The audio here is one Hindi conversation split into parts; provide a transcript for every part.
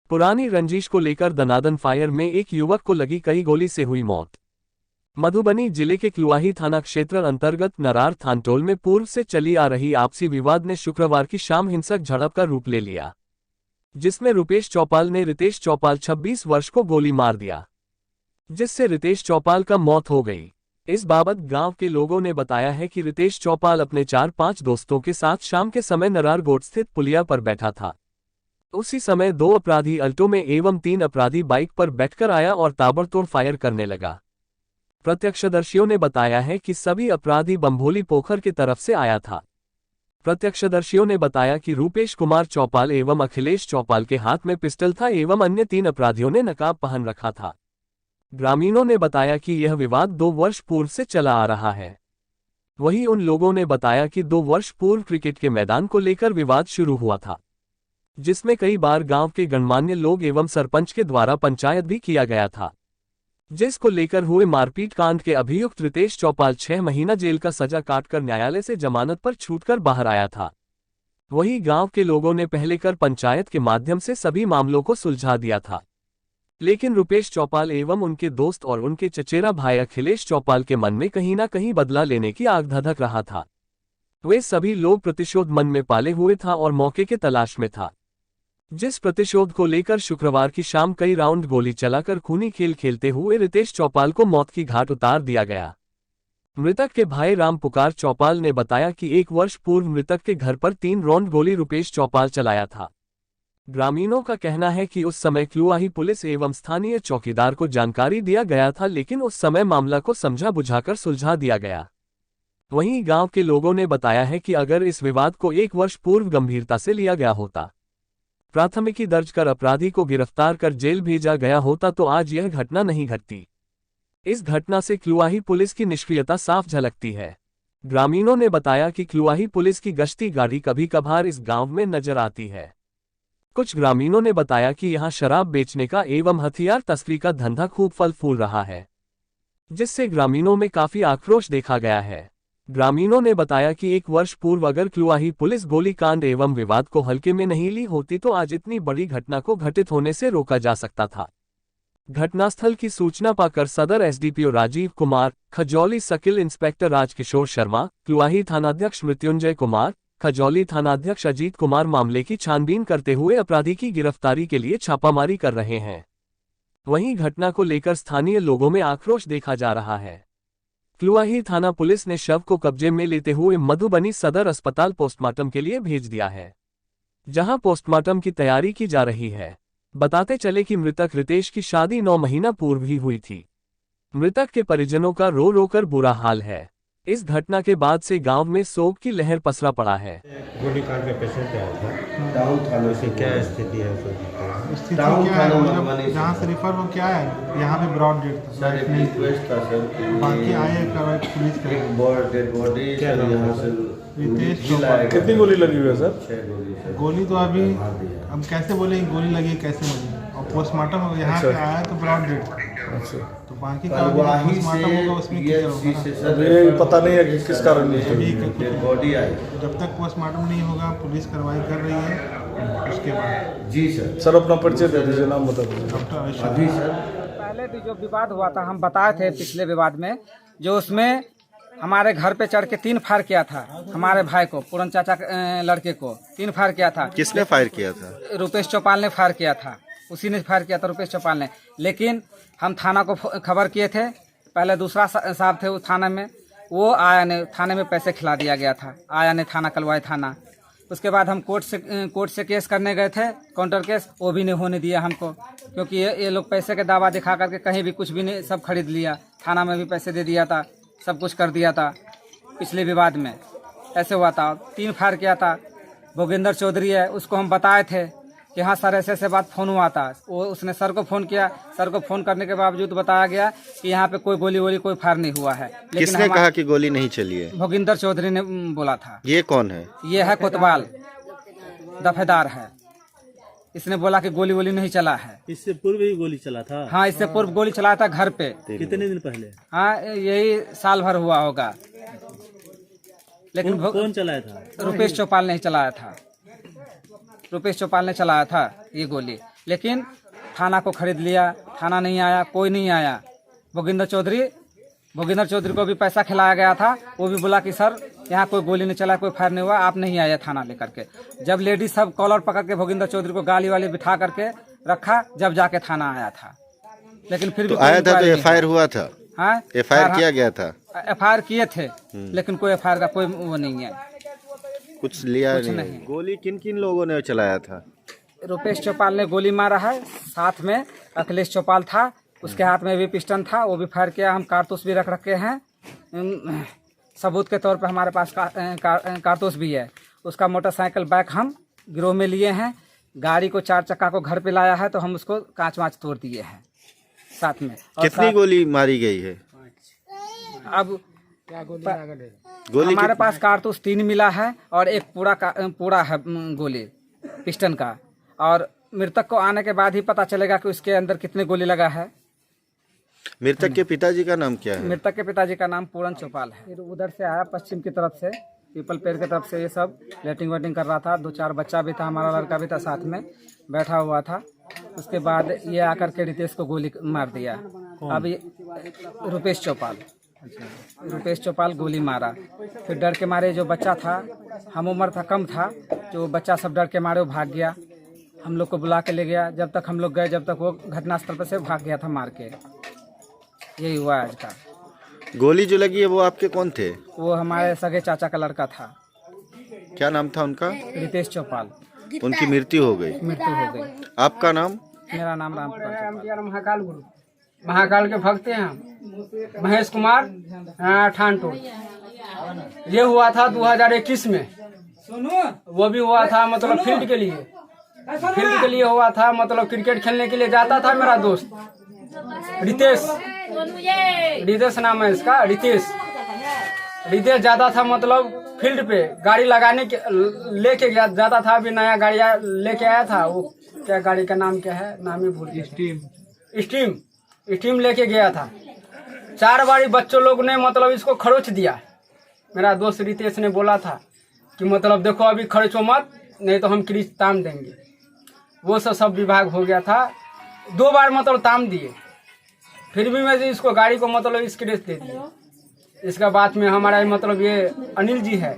पुरानी रंजिश को लेकर दनादन फायर में एक युवक को लगी कई गोली से हुई मौत। मधुबनी जिले के क्लुआही थाना क्षेत्र अंतर्गत नरार थानटोल में पूर्व से चली आ रही आपसी विवाद ने शुक्रवार की शाम हिंसक झड़प का रूप ले लिया, जिसमें रुपेश चौपाल ने रितेश चौपाल 26 वर्ष को गोली मार दिया, जिससे रितेश चौपाल का मौत हो गई। इस बाबत गांव के लोगों ने बताया है कि रितेश चौपाल अपने 4-5 दोस्तों के साथ शाम के समय नरार गोट स्थित पुलिया पर बैठा था। उसी समय 2 अपराधी अल्टो में एवं 3 अपराधी बाइक पर बैठकर आया और ताबड़तोड़ फायर करने लगा। प्रत्यक्षदर्शियों ने बताया है कि सभी अपराधी बम्भोली पोखर की तरफ से आया था। प्रत्यक्षदर्शियों ने बताया कि रूपेश कुमार चौपाल एवं अखिलेश चौपाल के हाथ में पिस्टल था एवं अन्य 3 अपराधियों ने नकाब पहन रखा था। ग्रामीणों ने बताया कि यह विवाद 2 वर्ष पूर्व से चला आ रहा है। वहीं उन लोगों ने बताया कि 2 वर्ष पूर्व क्रिकेट के मैदान को लेकर विवाद शुरू हुआ था, जिसमें कई बार गांव के गणमान्य लोग एवं सरपंच के द्वारा पंचायत भी किया गया था, जिसको लेकर हुए मारपीट कांड के अभियुक्त रितेश चौपाल 6 महीना जेल का सजा काटकर न्यायालय से जमानत पर छूटकर बाहर आया था। वहीं गांव के लोगों ने पहले कर पंचायत के माध्यम से सभी मामलों को सुलझा दिया था, लेकिन रुपेश चौपाल एवं उनके दोस्त और उनके चचेरा भाई अखिलेश चौपाल के मन में कहीं ना कहीं बदला लेने की आग धधक रहा था। वे सभी लोग प्रतिशोध मन में पाले हुए था और मौके के तलाश में था, जिस प्रतिशोध को लेकर शुक्रवार की शाम कई राउंड गोली चलाकर खूनी खेल खेलते हुए रितेश चौपाल को मौत की घाट उतार दिया गया। मृतक के भाई राम पुकार चौपाल ने बताया कि 1 वर्ष पूर्व मृतक के घर पर 3 राउंड गोली रुपेश चौपाल चलाया था। ग्रामीणों का कहना है कि उस समय क्लुआही पुलिस एवं स्थानीय चौकीदार को जानकारी दिया गया था, लेकिन उस समय मामला को समझा बुझाकर सुलझा दिया गया। वहीं गांव के लोगों ने बताया है कि अगर इस विवाद को 1 वर्ष पूर्व गंभीरता से लिया गया होता, प्राथमिकी दर्ज कर अपराधी को गिरफ्तार कर जेल भेजा गया होता तो आज यह घटना नहीं घटती। इस घटना से क्लुआही पुलिस की निष्क्रियता साफ झलकती है। ग्रामीणों ने बताया कि क्लुआही पुलिस की गश्ती गाड़ी कभी कभार इस गांव में नजर आती है। कुछ ग्रामीणों ने बताया कि यहां शराब बेचने का एवं हथियार तस्करी का धंधा खूब फल फूल रहा है, जिससे ग्रामीणों में काफी आक्रोश देखा गया है। ग्रामीणों ने बताया कि 1 वर्ष पूर्व अगर क्लुआही पुलिस गोलीकांड एवं विवाद को हल्के में नहीं ली होती तो आज इतनी बड़ी घटना को घटित होने से रोका जा सकता था। घटनास्थल की सूचना पाकर सदर SDPO Rajeev Kumar, Khajauli circle inspector Rajkishore Sharma, Kaluahi थानाध्यक्ष मृत्युंजय कुमार, खजौली थानाध्यक्ष अजीत कुमार मामले की छानबीन करते हुए अपराधी की गिरफ्तारी के लिए छापामारी कर रहे हैं। वहीं घटना को लेकर स्थानीय लोगों में आक्रोश देखा जा रहा है। क्लुआही थाना पुलिस ने शव को कब्जे में लेते हुए मधुबनी सदर अस्पताल पोस्टमार्टम के लिए भेज दिया है, जहां पोस्टमार्टम की तैयारी की जा रही है। बताते चले कि मृतक रितेश की शादी 9 महीना पूर्व ही हुई थी। मृतक के परिजनों का रो रो कर बुरा हाल है। इस घटना के बाद से गांव में शोक की लहर पसरा पड़ा है। गोलीकांड का पेशेंट आया था टाउन थाने से, क्या स्थिति है स्थिति टाउन थाना मधुबनी जहाँ से रिफर हो क्या है, यहाँ पे ब्रॉड डेड था सर, एक रिक्वेस्ट था सर, बाकी आए कार्रवाई पुलिस एक डेड बॉडी यहाँ से रितेश कितनी गोली लगी हुई है सर? 6 गोली सर। गोली तो अभी हम कैसे बोले गोली लगी कैसे लगी, और पोस्टमार्टम यहाँ पे आया तो ब्रॉड डेड था। तो बाकी का पोस्टमार्टम होगा उसमें क्लियर होगा। ये पता नहीं है कि किस कारण डेड बॉडी आई। जब तक पोस्टमार्टम नहीं होगा पुलिस कार्रवाई कर रही है। उसके बाद जी सर। सर अपना परिचय दे दीजिए, नाम बता दीजिए। डॉक्टर अभी सर पहले भी जो विवाद हुआ था हम बताए थे पिछले विवाद में, जो उसमें हमारे घर पे चढ़ के 3 फायर किया था। हमारे भाई को, पूरन चाचा लड़के को 3 फायर किया था। किसने फायर किया था? रुपेश चौपाल ने फायर किया था, उसी ने फायर किया था, रुपेश चौपाल ने। लेकिन हम थाना को खबर किए थे, पहले दूसरा साहब थे उस थाना में, वो आया नहीं, थाने में पैसे खिला दिया गया था, आया नहीं थाना, कलवाई थाना। उसके बाद हम कोर्ट से केस करने गए थे, काउंटर केस, वो भी नहीं होने दिया हमको, क्योंकि ये लोग पैसे के दावा दिखा करके कहीं भी कुछ भी नहीं, सब खरीद लिया। थाना में भी पैसे दे दिया था, सब कुछ कर दिया था। पिछले विवाद में ऐसे हुआ था। 3 फायर किया था। भोगेंद्र चौधरी है, उसको हम बताए थे कि हाँ सर ऐसे बात फोन हुआ था। वो उसने सर को फोन किया, सर को फोन करने के बावजूद बताया गया कि यहाँ पे कोई गोली कोई फायर नहीं हुआ है। लेकिन किसने कहा कि गोली नहीं चली है? भोगेंद्र चौधरी ने बोला था। ये कौन है? ये है कोतवाल, दफेदार है। इसने बोला कि गोली नहीं चला है। इससे पूर्व ही गोली चला था? हाँ, इससे पूर्व गोली चलाया था घर पे। कितने दिन पहले? हाँ, यही साल भर हुआ होगा। लेकिन कौन चलाया था? रुपेश चौपाल ने चलाया था। रुपेश चौपाल ने चलाया था ये गोली। लेकिन थाना को खरीद लिया, थाना नहीं आया, कोई नहीं आया। भोगिंदर चौधरी को भी पैसा खिलाया गया था, वो भी बोला कि सर यहाँ कोई गोली नहीं चला, कोई फायर नहीं हुआ, आप नहीं आए थाना लेकर के। जब लेडीज सब कॉलर पकड़ के भोगिंदर चौधरी को गाली वाली बिठा करके रखा, जब जाके थाना आया था। लेकिन फिर भी तो आया था तो एफआईआर हुआ था? हाँ, एफआईआर किया गया था? एफआईआर किए थे, लेकिन कोई एफआईआर का कोई वो नहीं है, कुछ लिया कुछ नहीं। नहीं। गोली किन किन लोगों ने चलाया था? रुपेश चौपाल ने गोली मारा है, साथ में अखिलेश चौपाल था, उसके हाथ में भी पिस्टन था, वो भी फायर किया। हम कारतूस भी रख रखे हैं, सबूत के तौर पर हमारे पास कारतूस भी है। उसका मोटरसाइकिल बाइक हम गिरोह में लिए हैं, गाड़ी को 4 चक्का को घर पे लाया है, तो हम उसको कांच वाँच तोड़ दिए हैं साथ में। कितनी गोली मारी गई है? अब गोली हमारे पास कारतूस 3 मिला है और एक पूरा है गोली पिस्टन का। और मृतक को आने के बाद ही पता चलेगा कि उसके अंदर कितने गोली लगा है। मृतक के पिताजी का नाम क्या है? मृतक के पिताजी का नाम पूरन चौपाल है। फिर उधर से आया पश्चिम की तरफ से, पीपल पेड़ की तरफ से, ये सब लेटिंग वेटिंग कर रहा था। 2-4 बच्चा भी था, हमारा लड़का भी था, साथ में बैठा हुआ था। उसके बाद ये आकर के रितेश को गोली मार दिया। अब ये रुपेश चौपाल गोली मारा। फिर डर के मारे जो बच्चा था, हम उम्र था, कम था, जो बच्चा सब डर के मारे वो भाग गया। हम लोग को बुला के ले गया, जब तक हम लोग गए, जब तक वो घटनास्थल पर से भाग गया था मार के। यही हुआ आज का। गोली जो लगी है वो आपके कौन थे? वो हमारे सगे चाचा का लड़का था। क्या नाम था उनका? रितेश चौपाल। उनकी मृत्यु हो गई। आपका नाम? मेरा नाम रामकुमार। महाकाल गुरु, महाकाल के भक्त हैं हम। महेश कुमार ठानटोल। ये हुआ था 2021 में। वो भी हुआ था मतलब फील्ड के लिए हुआ था, मतलब क्रिकेट खेलने के लिए जाता था मेरा दोस्त रितेश नाम है इसका। रितेश जाता था मतलब फील्ड पे, गाड़ी लगाने के लेके जाता था। अभी नया गाड़ी लेके आया था, वो क्या गाड़ी का नाम क्या है, नाम ही भूल गया। स्टीम लेके गया था। 4 बारी बच्चों लोग ने मतलब इसको खरोच दिया। मेरा दोस्त रितेश ने बोला था कि मतलब देखो अभी खर्चो मत, नहीं तो हम क्रीज ताम देंगे। वो सब विभाग हो गया था। 2 बार मतलब ताम दिए, फिर भी मैं इसको गाड़ी को मतलब स्क्रेच दे दिया। इसका बाद में हमारा मतलब ये अनिल जी है,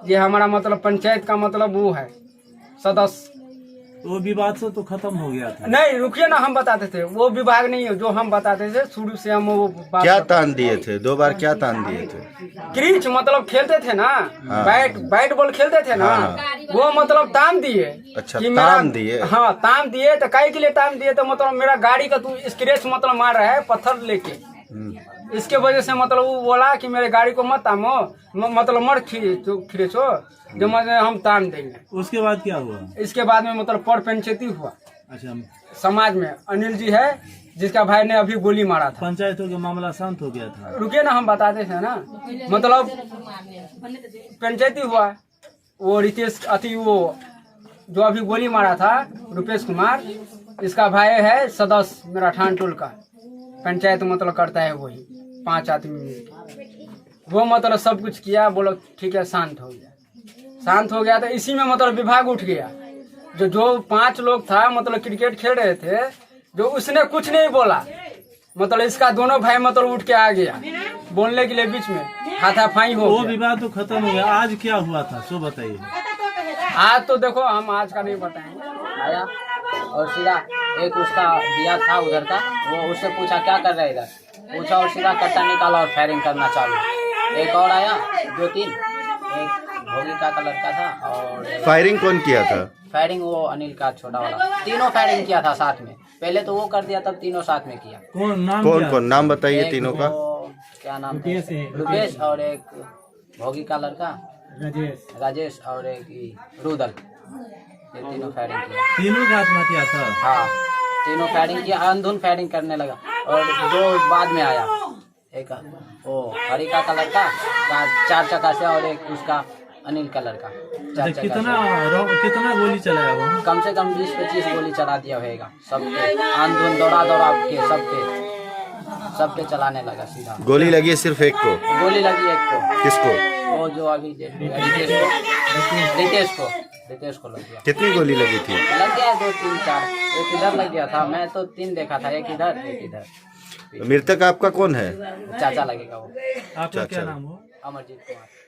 ये हमारा मतलब पंचायत का मतलब वो है सदस्य। वो विवाद से तो खत्म हो गया था। नहीं रुकिए ना, हम बताते थे, वो विभाग नहीं है जो हम बताते थे शुरू से। हम वो बात क्या तान दिए थे? 2 बार क्या तान दिए थे? क्रीच मतलब खेलते थे ना, बैट बॉल खेलते थे ना, वो मतलब ताम दिए। अच्छा, कि ताम दिए? हाँ, ताम दिए। तो काहे के लिए ताम दिए? तो मतलब मेरा गाड़ी का तू स्क्रेच मतलब मार रहा है पत्थर लेके, इसके वजह से मतलब वो बोला कि मेरे गाड़ी को मत तामो, मतलब मत खींचो, जो मतलब हम ताम देंगे। उसके बाद क्या हुआ? इसके बाद में मतलब पर पंचायती हुआ। अच्छा, समाज में अनिल जी है जिसका भाई ने अभी गोली मारा था। पंचायतों का मामला शांत हो गया था। रुकिए ना, हम बताते थे ना, मतलब पंचायती हुआ। वो रितेश वो जो अभी गोली मारा था रुपेश कुमार, इसका भाई है सदस्य मेरा ठानटोल का। पंचायत मतलब करता है वही, 5 आदमी मिलकर। वो मतलब सब कुछ किया, बोलो ठीक है, शांत हो गया। तो इसी में मतलब विभाग उठ गया। जो 5 लोग था मतलब क्रिकेट खेल रहे थे, जो उसने कुछ नहीं बोला, मतलब इसका दोनों भाई मतलब उठ के आ गया बोलने के लिए, बीच में हाथापाई हो वो गया। विवाद तो खत्म हो गया। आज क्या हुआ था सो बताइए। आज तो देखो हम आज का नहीं बताएंगे। आया और सीधा एक उसका दिया था उधर का, वो उससे पूछा क्या कर रहा है इधर, पूछा और सीधा कट्टा निकाला और फायरिंग करना चालू। एक और आया 2-3, एक भोगी का लड़का था। और फायरिंग कौन किया था? फायरिंग वो अनिल का छोटा वाला, तीनों फायरिंग किया था साथ में। पहले तो वो कर दिया, तब तीनों साथ में किया। कौन नाम बताइए तीनों का? क्या नाम है? रुपेश, और एक भोगी का लड़का राजेश, और एक रुदल। ये तीनों फायरिंग किया। तीनों का आत्महत्या था। हाँ, तीनों फायरिंग किया, अंधुन फायरिंग करने लगा। और 2 बाद में आया, एक वो हरिका का लड़का 4 चक्का से, और एक उसका अनिल का लड़का 4 चक्का से। कितना गोली चलाया वो? कम से कम 20-25 गोली चला दिया होगा सबके। अंधुन दौड़ा के सबके चलाने लगा सीधा। गोली लगी है सिर्फ एक को? गोली लगी एक को। किसको? वो जो अभी रितेश को। रितेश को लग गया। कितनी गोली लगी थी? लग गया 2 3 4, एक इधर लग गया था, मैं तो 3 देखा था, एक इधर एक इधर। मृतक आपका कौन है? चाचा लगेगा वो। आपका क्या नाम हो? अमरजीत कुमार।